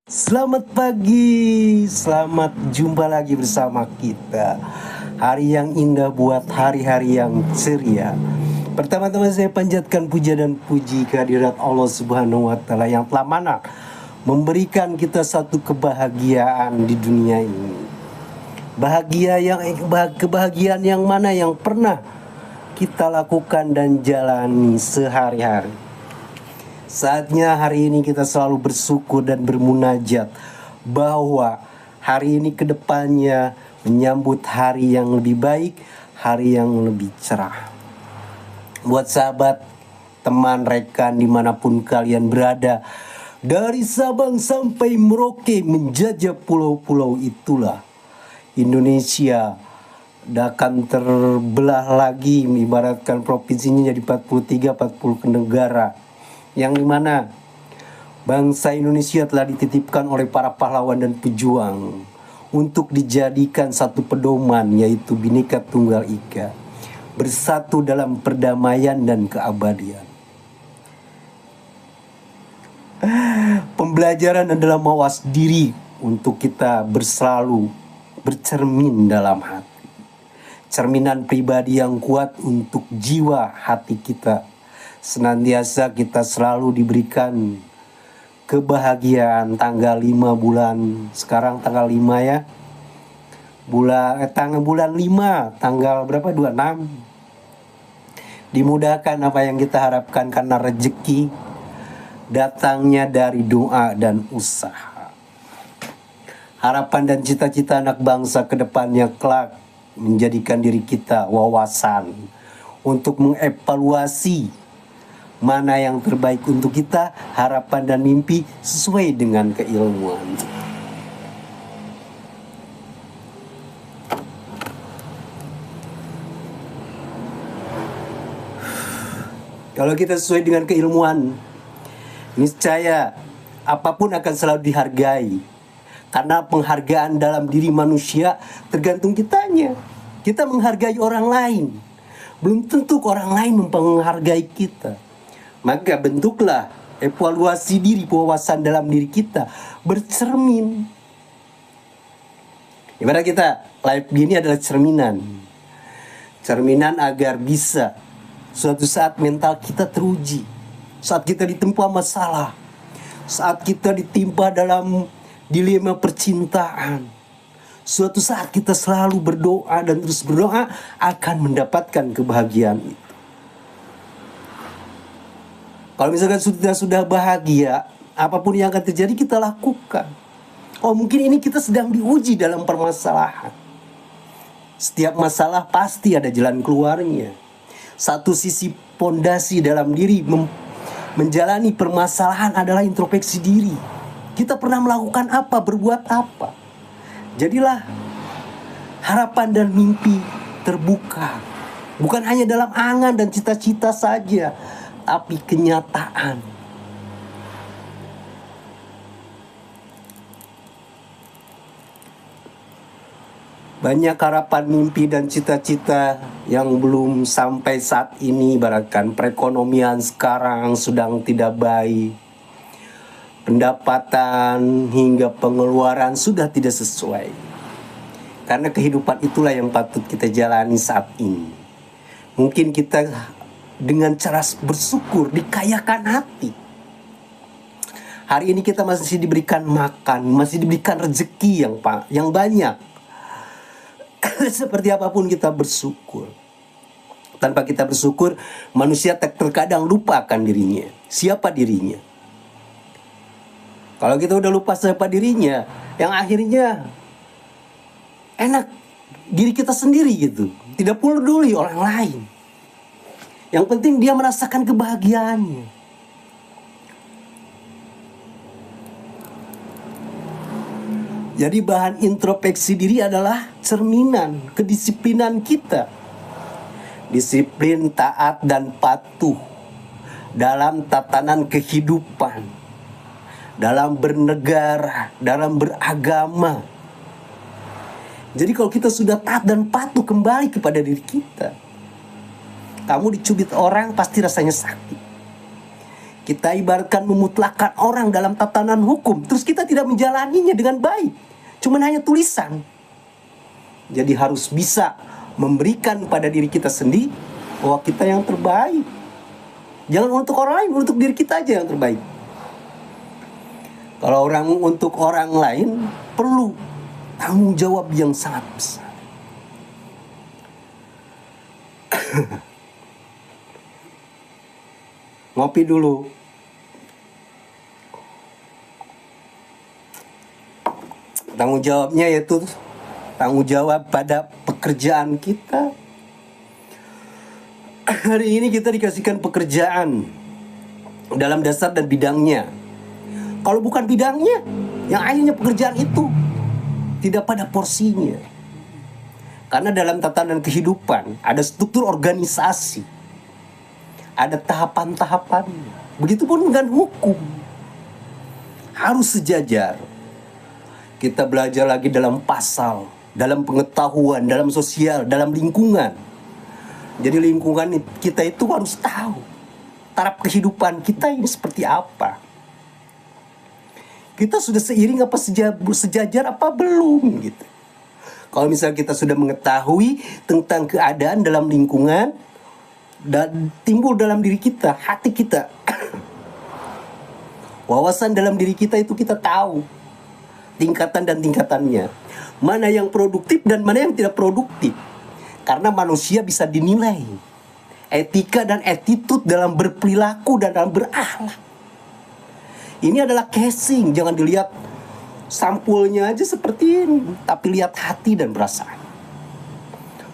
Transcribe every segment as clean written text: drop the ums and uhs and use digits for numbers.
Selamat pagi, selamat jumpa lagi bersama kita. Hari yang indah buat hari-hari yang ceria. Pertama-tama saya panjatkan puja dan puji kehadirat Allah Subhanahu wa Ta'ala yang telah mana memberikan kita satu kebahagiaan di dunia ini. Kebahagiaan yang mana yang pernah kita lakukan dan jalani sehari-hari. Saatnya hari ini kita selalu bersyukur dan bermunajat bahwa hari ini ke depannya menyambut hari yang lebih baik, hari yang lebih cerah. Buat sahabat, teman, rekan dimanapun kalian berada, dari Sabang sampai Merauke menjajah pulau-pulau itulah Indonesia akan terbelah lagi, ibaratkan provinsinya jadi 43-40 negara, yang dimana bangsa Indonesia telah dititipkan oleh para pahlawan dan pejuang untuk dijadikan satu pedoman, yaitu Bhinneka Tunggal Ika, bersatu dalam perdamaian dan keabadian. Pembelajaran adalah mawas diri untuk kita berselalu bercermin dalam hati, cerminan pribadi yang kuat untuk jiwa hati kita. Senantiasa kita selalu diberikan kebahagiaan. Tanggal 5 bulan, sekarang tanggal 5 ya, bulan 5, tanggal berapa, 26. Dimudahkan apa yang kita harapkan karena rezeki datangnya dari doa dan usaha. Harapan dan cita-cita anak bangsa ke depannya kelak menjadikan diri kita wawasan untuk mengevaluasi mana yang terbaik untuk kita, harapan dan mimpi sesuai dengan keilmuan. Kalau kita sesuai dengan keilmuan, niscaya apapun akan selalu dihargai. Karena penghargaan dalam diri manusia tergantung kitanya. Kita menghargai orang lain, belum tentu orang lain menghargai kita. Maka bentuklah evaluasi diri, wawasan dalam diri kita, bercermin. Ibarat kita, live ini adalah cerminan. Cerminan agar bisa suatu saat mental kita teruji. Saat kita ditempa masalah, saat kita ditimpa dalam dilema percintaan, suatu saat kita selalu berdoa dan terus berdoa akan mendapatkan kebahagiaan itu. Kalau misalkan sudah bahagia, apapun yang akan terjadi kita lakukan. Oh, mungkin ini kita sedang diuji dalam permasalahan. Setiap masalah pasti ada jalan keluarnya. Satu sisi pondasi dalam diri menjalani permasalahan adalah introspeksi diri. Kita pernah melakukan apa, berbuat apa. Jadilah harapan dan mimpi terbuka. Bukan hanya dalam angan dan cita-cita saja, tapi kenyataan. Banyak harapan, mimpi dan cita-cita yang belum sampai saat ini. Ibaratkan perekonomian sekarang sedang tidak baik, pendapatan hingga pengeluaran sudah tidak sesuai. Karena kehidupan itulah yang patut kita jalani saat ini. Mungkin kita dengan cara bersyukur dikayakan hati. Hari ini kita masih diberikan makan, masih diberikan rezeki yang banyak. Seperti apapun kita bersyukur. Tanpa kita bersyukur, manusia terkadang lupa akan dirinya. Siapa dirinya? Kalau kita udah lupa siapa dirinya, yang akhirnya enak diri kita sendiri gitu. Tidak peduli orang lain. Yang penting dia merasakan kebahagiaannya. Jadi bahan introspeksi diri adalah cerminan kedisiplinan kita. Disiplin, taat, dan patuh dalam tatanan kehidupan, dalam bernegara, dalam beragama. Jadi kalau kita sudah taat dan patuh kembali kepada diri kita, kamu dicubit orang pasti rasanya sakit. Kita ibaratkan memutlakan orang dalam tatanan hukum, terus kita tidak menjalaninya dengan baik, cuman hanya tulisan. Jadi harus bisa memberikan pada diri kita sendiri bahwa kita yang terbaik. Jangan untuk orang lain, untuk diri kita aja yang terbaik. Kalau untuk orang lain perlu tanggung jawab yang sangat besar. Ngopi dulu. Tanggung jawabnya yaitu tanggung jawab pada pekerjaan kita. Hari ini kita dikasihkan pekerjaan dalam dasar dan bidangnya. Kalau bukan bidangnya, yang akhirnya pekerjaan itu tidak pada porsinya. Karena dalam tatanan kehidupan ada struktur organisasi, ada tahapan-tahapan. Begitupun dengan hukum, harus sejajar. Kita belajar lagi dalam pasal, dalam pengetahuan, dalam sosial, dalam lingkungan. Jadi lingkungan kita itu harus tahu taraf kehidupan kita ini seperti apa. Kita sudah seiring apa sejajar apa belum gitu. Kalau misalnya kita sudah mengetahui tentang keadaan dalam lingkungan dan timbul dalam diri kita, hati kita, wawasan dalam diri kita itu kita tahu tingkatan dan tingkatannya. Mana yang produktif dan mana yang tidak produktif. Karena manusia bisa dinilai etika dan attitude dalam berperilaku dan dalam berakhlak. Ini adalah casing, jangan dilihat sampulnya aja seperti ini, tapi lihat hati dan perasaan.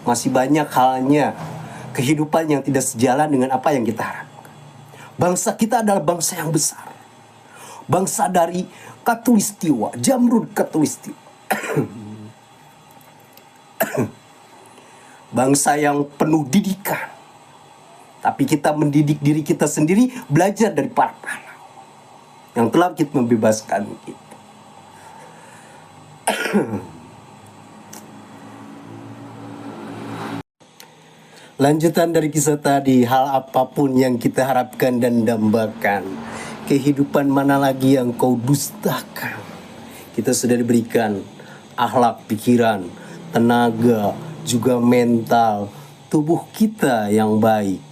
Masih banyak halnya kehidupan yang tidak sejalan dengan apa yang kita harapkan. Bangsa kita adalah bangsa yang besar. Bangsa dari Katulistiwa, Jamrud Katulistiwa. Bangsa yang penuh didikan. Tapi kita mendidik diri kita sendiri, belajar dari para pahlawan yang telah kita membebaskan kita. Lanjutan dari kisah tadi, hal apapun yang kita harapkan dan dambakan, kehidupan mana lagi yang kau dustakan. Kita sudah diberikan akhlak, pikiran, tenaga, juga mental, tubuh kita yang baik.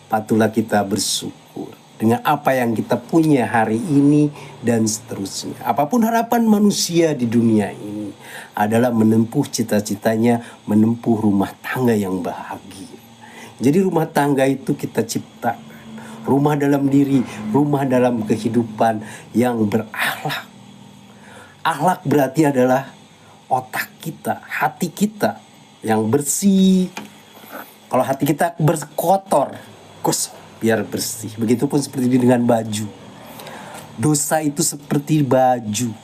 Patutlah kita bersyukur dengan apa yang kita punya hari ini dan seterusnya. Apapun harapan manusia di dunia ini adalah menempuh cita-citanya, menempuh rumah tangga yang bahagia. Jadi rumah tangga itu kita ciptakan. Rumah dalam diri, rumah dalam kehidupan yang berakhlak. Akhlak berarti adalah otak kita, hati kita yang bersih. Kalau hati kita berkotor, biar bersih. Begitupun seperti dengan baju. Dosa itu seperti baju.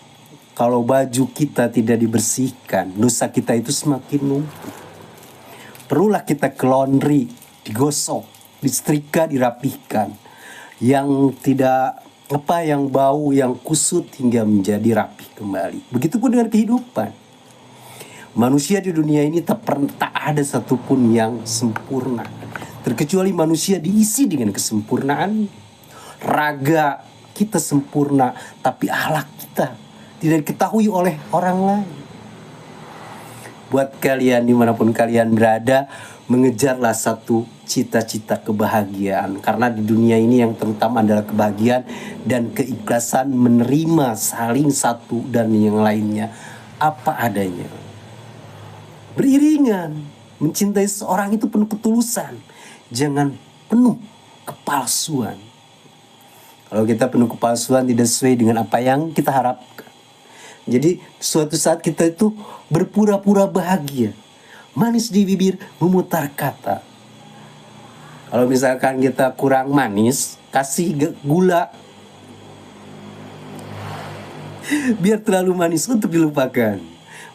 Kalau baju kita tidak dibersihkan, dosa kita itu semakin numpuk. Perlulah kita ke laundry, digosok, disetrika, dirapihkan. Yang tidak yang bau, yang kusut hingga menjadi rapi kembali. Begitupun dengan kehidupan. Manusia di dunia ini tak ada satupun yang sempurna. Terkecuali manusia diisi dengan kesempurnaan. Raga kita sempurna, tapi akhlak kita tidak diketahui oleh orang lain. Buat kalian dimanapun kalian berada, mengejarlah satu cita-cita kebahagiaan. Karena di dunia ini yang terutama adalah kebahagiaan dan keikhlasan menerima saling satu dan yang lainnya apa adanya. Beriringan, mencintai seorang itu penuh ketulusan. Jangan penuh kepalsuan. Kalau kita penuh kepalsuan tidak sesuai dengan apa yang kita harapkan. Jadi suatu saat kita itu berpura-pura bahagia. Manis di bibir memutar kata. Kalau misalkan kita kurang manis, kasih gula. Biar terlalu manis untuk dilupakan.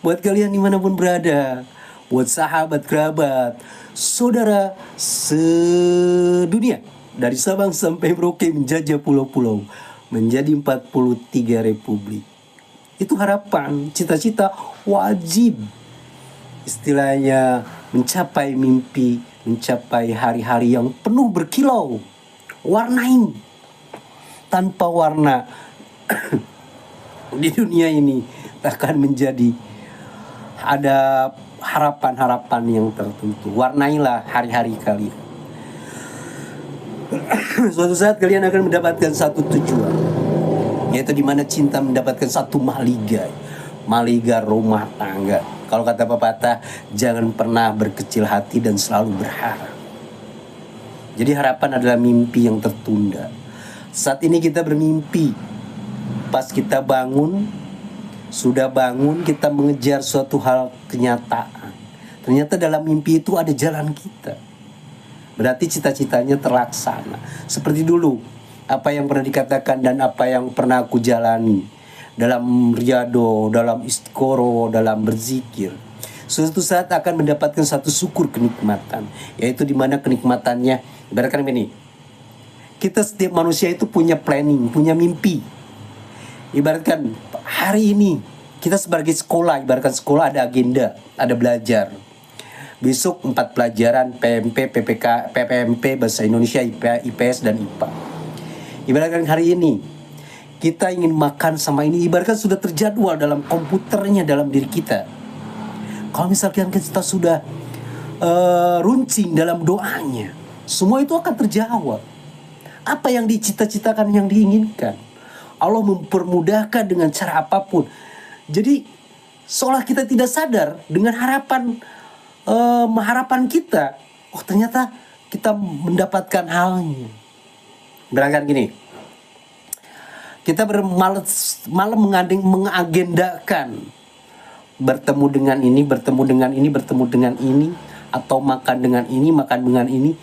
Buat kalian dimanapun berada, buat sahabat, kerabat, saudara sedunia, dari Sabang sampai Merauke menjajah pulau-pulau, menjadi 43 republik. Itu harapan, cita-cita wajib. Istilahnya mencapai mimpi, mencapai hari-hari yang penuh berkilau, warnain tanpa warna di dunia ini akan menjadi ada harapan-harapan yang tertentu. Warnailah hari-hari kalian. Suatu saat kalian akan mendapatkan satu tujuan, yaitu di mana cinta mendapatkan satu maligai rumah tangga. Kalau kata pepatah, jangan pernah berkecil hati dan selalu berharap. Jadi harapan adalah mimpi yang tertunda. Saat ini kita bermimpi, pas kita bangun, sudah bangun, kita mengejar suatu hal kenyataan. Ternyata dalam mimpi itu ada jalan kita. Berarti cita-citanya terlaksana. Seperti dulu, apa yang pernah dikatakan dan apa yang pernah aku jalani dalam riyado, dalam istiqoroh, dalam berzikir, suatu saat akan mendapatkan satu syukur kenikmatan, yaitu di mana kenikmatannya, ibaratkan ini, kita setiap manusia itu punya planning, punya mimpi. Ibaratkan hari ini kita sebagai sekolah, ibaratkan sekolah ada agenda, ada belajar. Besok 4 pelajaran PMP, PPK, PPMP, Bahasa Indonesia, IPS dan IPA. Ibaratkan hari ini kita ingin makan sama ini, ibaratkan sudah terjadwal dalam komputernya dalam diri kita. Kalau misalkan kita sudah runcing dalam doanya, semua itu akan terjawab. Apa yang dicita-citakan, yang diinginkan, Allah mempermudahkan dengan cara apapun. Jadi seolah kita tidak sadar dengan harapan kita, oh ternyata kita mendapatkan halnya. Berangkat gini, kita malam mengagendakan bertemu dengan ini, bertemu dengan ini, bertemu dengan ini, atau makan dengan ini, makan dengan ini.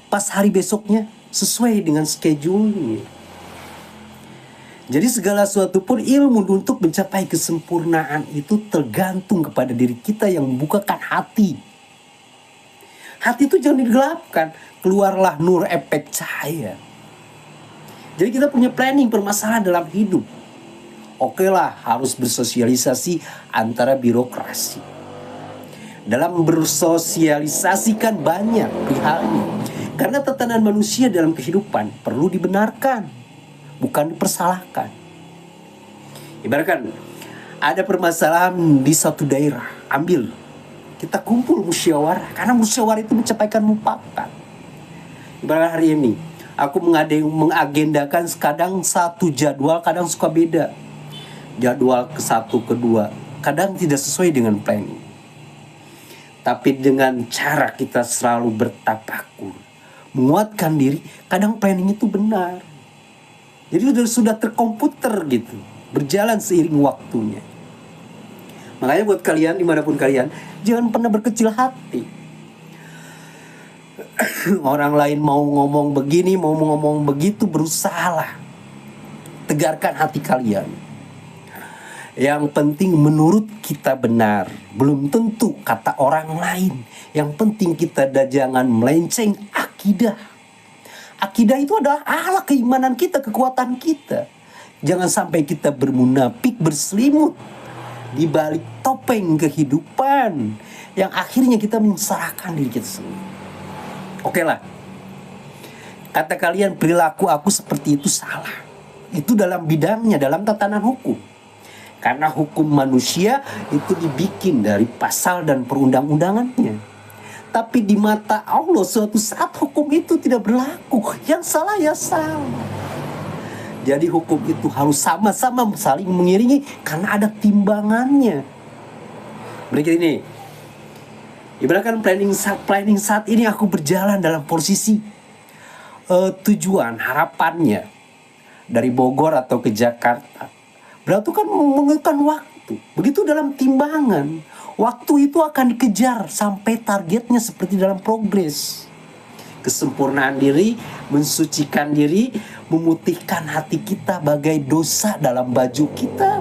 Pas hari besoknya sesuai dengan schedule. Jadi segala sesuatu pun ilmu untuk mencapai kesempurnaan itu tergantung kepada diri kita yang membukakan hati. Hati itu jangan digelapkan, keluarlah nur efek cahaya. Jadi kita punya planning permasalahan dalam hidup. Oke lah, harus bersosialisasi antara birokrasi. Dalam bersosialisasikan banyak pihalnya. Karena tatanan manusia dalam kehidupan perlu dibenarkan, bukan dipersalahkan. Ibaratkan ada permasalahan di satu daerah, ambil, kita kumpul musyawarah, karena musyawarah itu mencapaikan mufakat. Ibarat hari ini aku mengagendakan kadang satu jadwal, kadang suka beda. Jadwal ke satu, kedua, kadang tidak sesuai dengan planning. Tapi dengan cara kita selalu bertafakur, menguatkan diri, kadang planning itu benar. Jadi sudah terkomputer gitu, berjalan seiring waktunya. Makanya buat kalian dimanapun kalian, jangan pernah berkecil hati. Orang lain mau ngomong begini, mau ngomong begitu, berusahalah tegarkan hati kalian. Yang penting menurut kita benar, belum tentu kata orang lain. Yang penting kita jangan melenceng akidah. Akidah itu adalah alat keimanan kita, kekuatan kita. Jangan sampai kita bermunafik, berselimut di balik topeng kehidupan yang akhirnya kita menyengsarakan diri kita sendiri. Oke lah, kata kalian perilaku aku seperti itu salah. Itu dalam bidangnya, dalam tatanan hukum. Karena hukum manusia itu dibikin dari pasal dan perundang-undangannya. Tapi di mata Allah suatu saat hukum itu tidak berlaku. Yang salah ya salah. Jadi hukum itu harus sama-sama saling mengiringi karena ada timbangannya. Berikut ini. Ibaratkan planning saat ini aku berjalan dalam posisi tujuan, harapannya dari Bogor atau ke Jakarta. Berarti kan menggunakan waktu. Begitu dalam timbangan, waktu itu akan dikejar sampai targetnya seperti dalam progres. Kesempurnaan diri, mensucikan diri, memutihkan hati kita bagai dosa dalam baju kita.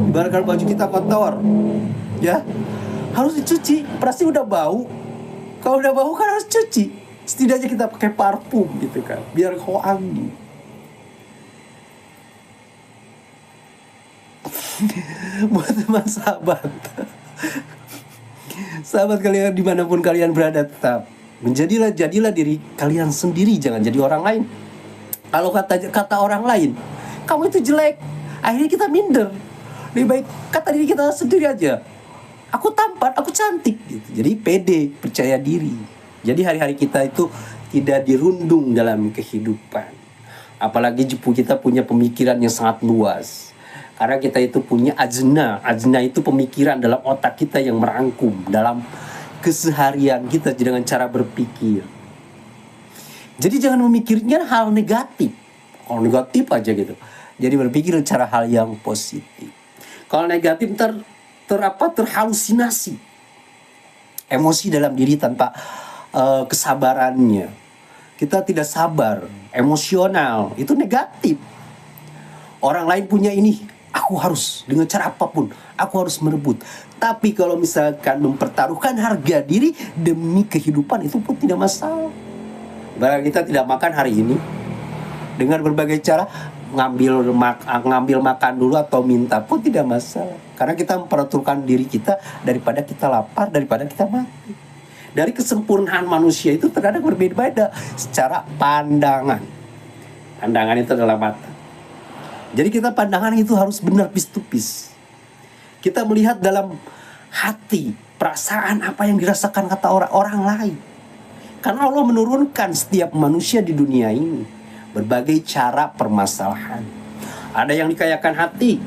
Ibaratkan baju kita kotor, ya harus dicuci. Pasti udah bau. Kalau udah bau kan harus cuci. Setidaknya kita pakai parfum gitu kan, biar wangi. Buat teman sahabat kalian dimanapun kalian berada, tetap jadilah diri kalian sendiri, jangan jadi orang lain. Kalau kata orang lain, kamu itu jelek, akhirnya kita minder. Lebih baik kata diri kita sendiri aja, aku tampan, aku cantik gitu. Jadi pede, percaya diri. Jadi hari-hari kita itu tidak dirundung dalam kehidupan. Apalagi kita punya pemikiran yang sangat luas. Karena kita itu punya ajna. Ajna itu pemikiran dalam otak kita yang merangkum dalam keseharian kita dengan cara berpikir. Jadi jangan memikirnya hal negatif. Kalau negatif aja gitu. Jadi berpikir cara hal yang positif. Kalau negatif terhalusinasi. Emosi dalam diri tanpa kesabarannya. Kita tidak sabar, emosional, itu negatif. Orang lain punya ini, aku harus dengan cara apapun, aku harus merebut. Tapi kalau misalkan mempertaruhkan harga diri demi kehidupan, itu pun tidak masalah. Bahkan kita tidak makan hari ini, dengan berbagai cara ngambil makan dulu atau minta pun tidak masalah. Karena kita mempertaruhkan diri kita daripada kita lapar, daripada kita mati. Dari kesempurnaan manusia itu terkadang berbeda-beda secara pandangan. Pandangan itu adalah mata. Jadi kita pandangan itu harus benar piece to piece. Kita melihat dalam hati, perasaan apa yang dirasakan kata orang lain. Karena Allah menurunkan setiap manusia di dunia ini berbagai cara permasalahan. Ada yang dikayakan hati.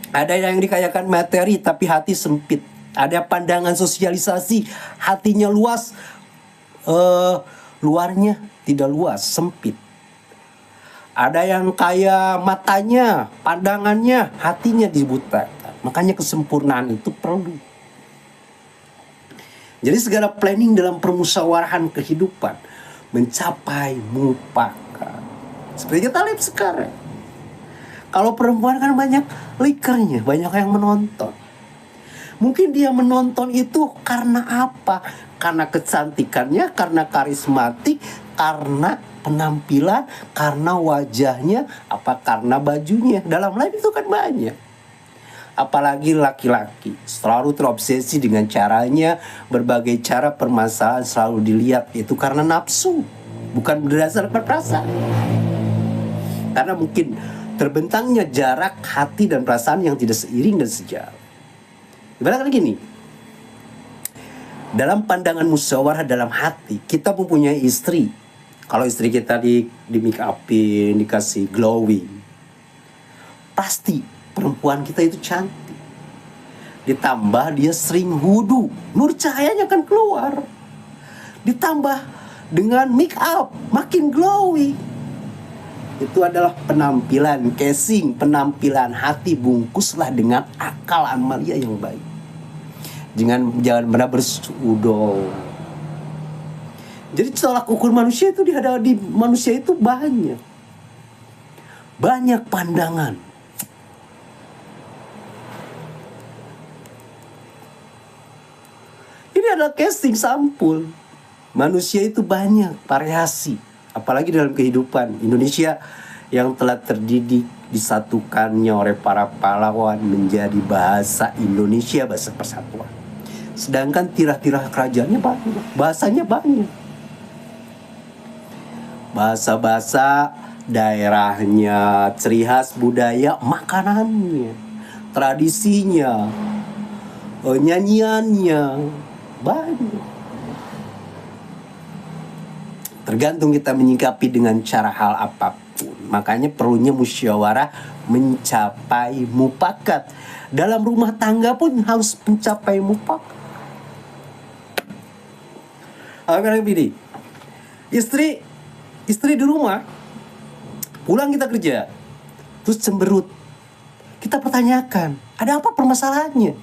Ada yang dikayakan materi tapi hati sempit. Ada pandangan sosialisasi, hatinya luas, luarnya tidak luas, sempit. Ada yang kaya matanya, pandangannya, hatinya dibutakan. Makanya kesempurnaan itu perlu. Jadi segala planning dalam permusyawaratan kehidupan mencapai mufakat. Seperti kita lihat sekarang. Kalau perempuan kan banyak likernya, banyak yang menonton. Mungkin dia menonton itu karena apa? Karena kecantikannya, karena karismatik, karena penampilan, karena wajahnya, apa karena bajunya. Dalam live itu kan banyak. Apalagi laki-laki selalu terobsesi dengan caranya, berbagai cara permasalahan selalu dilihat. Itu karena nafsu, bukan berdasarkan perasaan. Karena mungkin terbentangnya jarak hati dan perasaan yang tidak seiring dan sejalan. Ibaratnya gini, dalam pandangan musyawarah dalam hati, kita mempunyai istri. Kalau istri kita di make upin, dikasih glowing, pasti perempuan kita itu cantik. Ditambah dia sering wudu, nur cahayanya akan keluar. Ditambah dengan make up, makin glowing. Itu adalah penampilan casing, penampilan hati, bungkuslah dengan akal amalia yang baik. Jangan benar bersudol. Jadi tolak ukur manusia itu di manusia itu banyak pandangan. Ini adalah casting sampul. Manusia itu banyak variasi. Apalagi dalam kehidupan Indonesia yang telah terdidik disatukannya oleh para pahlawan menjadi bahasa Indonesia, bahasa persatuan. Sedangkan tirah-tirah kerajaannya banyak, bahasanya banyak. Bahasa-bahasa daerahnya, ciri khas budaya, makanannya, tradisinya, nyanyiannya, banyak. Tergantung kita menyikapi dengan cara hal apapun. Makanya perlunya musyawarah mencapai mufakat. Dalam rumah tangga pun harus mencapai mufakat. Apa begini? Istri di rumah, pulang kita kerja, terus cemberut. Kita pertanyakan, ada apa permasalahannya?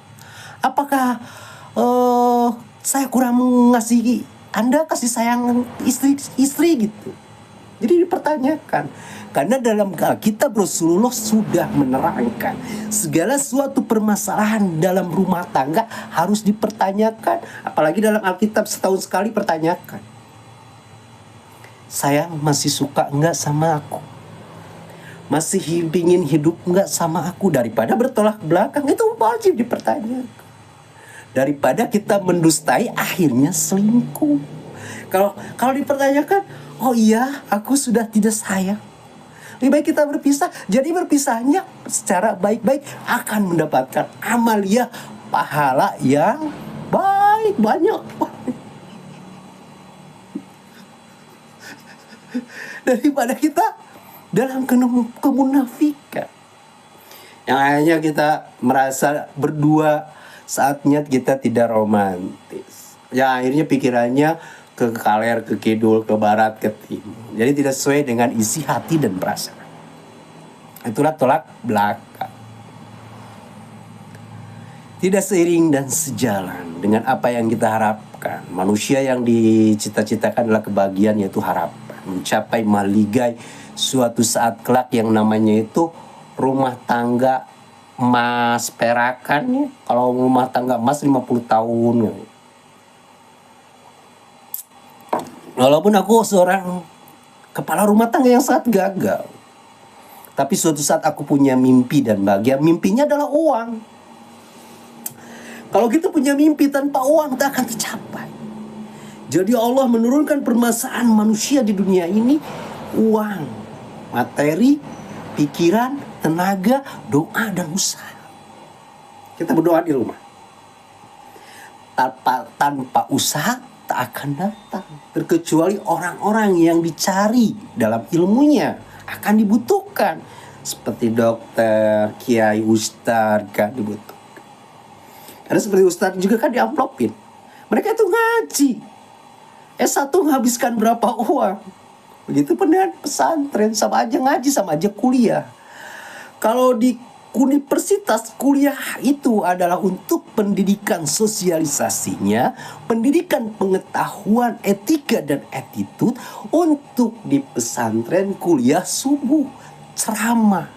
Apakah saya kurang mengasihi Anda, kasih sayang istri gitu? Jadi dipertanyakan. Karena dalam Alkitab Rasulullah sudah menerangkan segala suatu permasalahan dalam rumah tangga harus dipertanyakan. Apalagi dalam Alkitab setahun sekali pertanyakan. Sayang, masih suka enggak sama aku? Masih ingin hidup enggak sama aku? Daripada bertolak belakang, itu wajib dipertanyakan. Daripada kita mendustai akhirnya selingkuh. Kalau dipertanyakan, oh iya, aku sudah tidak sayang. Lebih baik kita berpisah. Jadi berpisahnya secara baik-baik akan mendapatkan amalia pahala yang baik, banyak. Daripada kita dalam kemunafikan, yang akhirnya kita merasa berdua saatnya kita tidak romantis. Yang akhirnya pikirannya ke kaler, ke kidul, ke barat, ke timur. Jadi tidak sesuai dengan isi hati dan perasaan. Itulah tolak belakang. Tidak seiring dan sejalan dengan apa yang kita harapkan. Manusia yang dicita-citakan adalah kebahagiaan, yaitu harapan. Mencapai maligai suatu saat kelak yang namanya itu rumah tangga emas perakan ya. Kalau rumah tangga emas 50 tahun ya. Walaupun aku seorang kepala rumah tangga yang sangat gagal, tapi suatu saat aku punya mimpi dan bahagia. Mimpinya adalah uang. Kalau kita punya mimpi tanpa uang, tak akan tercapai. Jadi Allah menurunkan permasalahan manusia di dunia ini, uang, materi, pikiran, tenaga, doa, dan usaha. Kita berdoa di rumah. Tanpa usaha tak akan datang. Terkecuali orang-orang yang dicari dalam ilmunya akan dibutuhkan. Seperti dokter, kiai, ustadz kan dibutuhkan. Karena seperti ustadz juga kan diamplopin. Mereka itu ngaji. S1 menghabiskan berapa uang. Begitu pun dengan pesantren, sama aja ngaji, sama aja kuliah. Kalau di universitas, kuliah itu adalah untuk pendidikan sosialisasinya, pendidikan pengetahuan etika dan attitude. Untuk di pesantren, kuliah subuh, ceramah,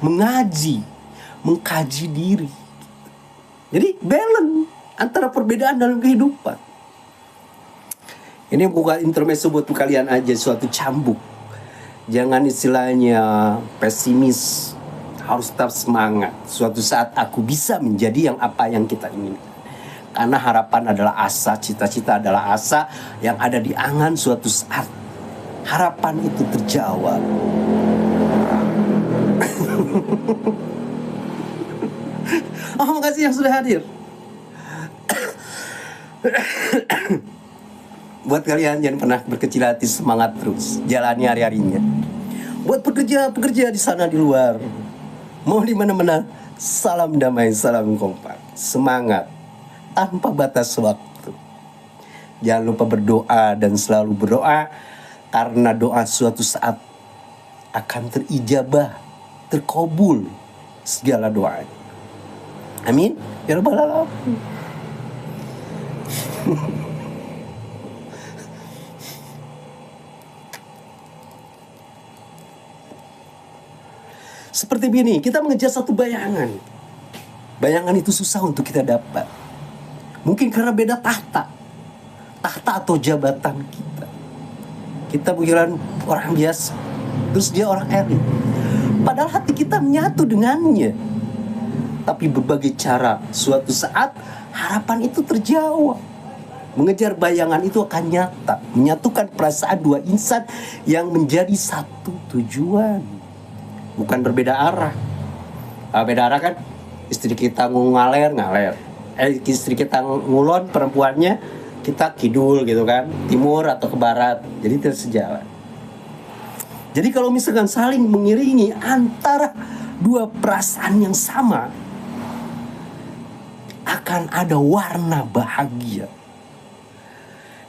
mengaji, mengkaji diri. Jadi balance antara perbedaan dalam kehidupan. Ini bukan intermezzo buat kalian aja, suatu cambuk. Jangan istilahnya pesimis, harus tetap semangat. Suatu saat aku bisa menjadi yang apa yang kita inginkan. Karena harapan adalah asa, cita-cita adalah asa yang ada di angan suatu saat. Harapan itu terjawab. Oh, makasih yang sudah hadir. Buat kalian jangan pernah berkecil hati, semangat terus, jalani hari-harinya. Buat pekerja di sana di luar, mau di mana-mana, salam damai, salam kompak, semangat tanpa batas waktu. Jangan lupa berdoa dan selalu berdoa, karena doa suatu saat akan terijabah, terkabul segala doanya. Amin ya rabbal alamin. Seperti ini, kita mengejar satu bayangan. Bayangan itu susah untuk kita dapat. Mungkin karena beda tahta atau jabatan kita. Kita pikiran orang biasa, terus dia orang elit. Padahal hati kita menyatu dengannya. Tapi berbagai cara, suatu saat harapan itu terjawab. Mengejar bayangan itu akan nyata. Menyatukan perasaan dua insan yang menjadi satu tujuan. Bukan berbeda arah. Beda arah kan, istri kita ngaler. Istri kita ngulon, perempuannya kita kidul gitu kan, timur atau ke barat. Jadi tidak sejalan. Jadi kalau misalkan saling mengiringi antara dua perasaan yang sama, akan ada warna bahagia.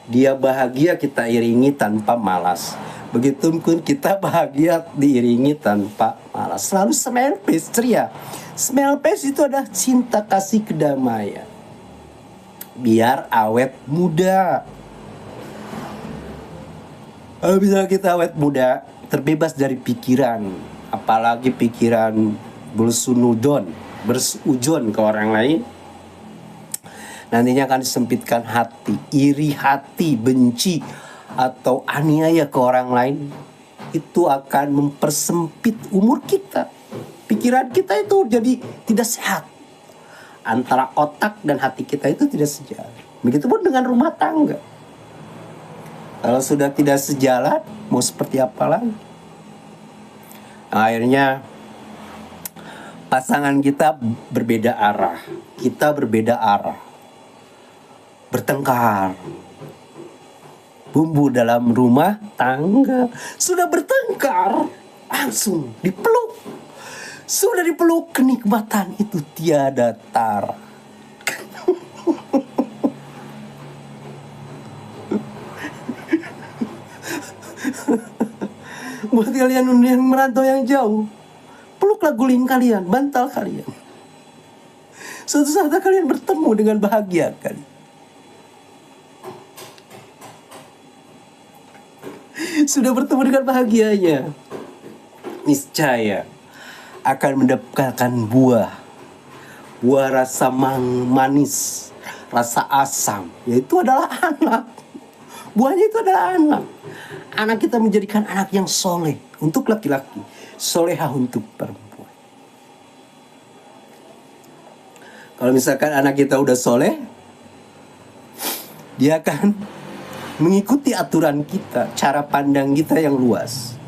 Dia bahagia, kita iringi tanpa malas. Begitupun kita bahagia diiringi tanpa malas. Selalu smile face, ceria. Smile face itu adalah cinta kasih kedamaian. Biar awet muda. Kalau bisa kita awet muda, terbebas dari pikiran, apalagi pikiran bersujon ke orang lain. Nantinya akan disempitkan hati, iri hati, benci, atau aniaya ke orang lain. Itu akan mempersempit umur kita. Pikiran kita itu jadi tidak sehat. Antara otak dan hati kita itu tidak sejalan. Begitupun dengan rumah tangga. Kalau sudah tidak sejalan, mau seperti apa lagi? Akhirnya pasangan kita berbeda arah. Kita berbeda arah. Bertengkar. Bumbu dalam rumah tangga sudah bertengkar, langsung dipeluk. Sudah dipeluk, kenikmatan itu tiada tara. Buat kalian yang merantau yang jauh, peluklah guling kalian, bantal kalian. Suatu saat kalian bertemu dengan bahagia kali. Sudah bertemu dengan bahagianya, niscaya akan mendapatkan buah rasa manis, rasa asam, yaitu adalah anak. Buahnya itu adalah anak. Anak kita menjadikan anak yang soleh untuk laki-laki, solehah untuk perempuan. Kalau misalkan anak kita udah soleh, dia akan mengikuti aturan kita, cara pandang kita yang luas.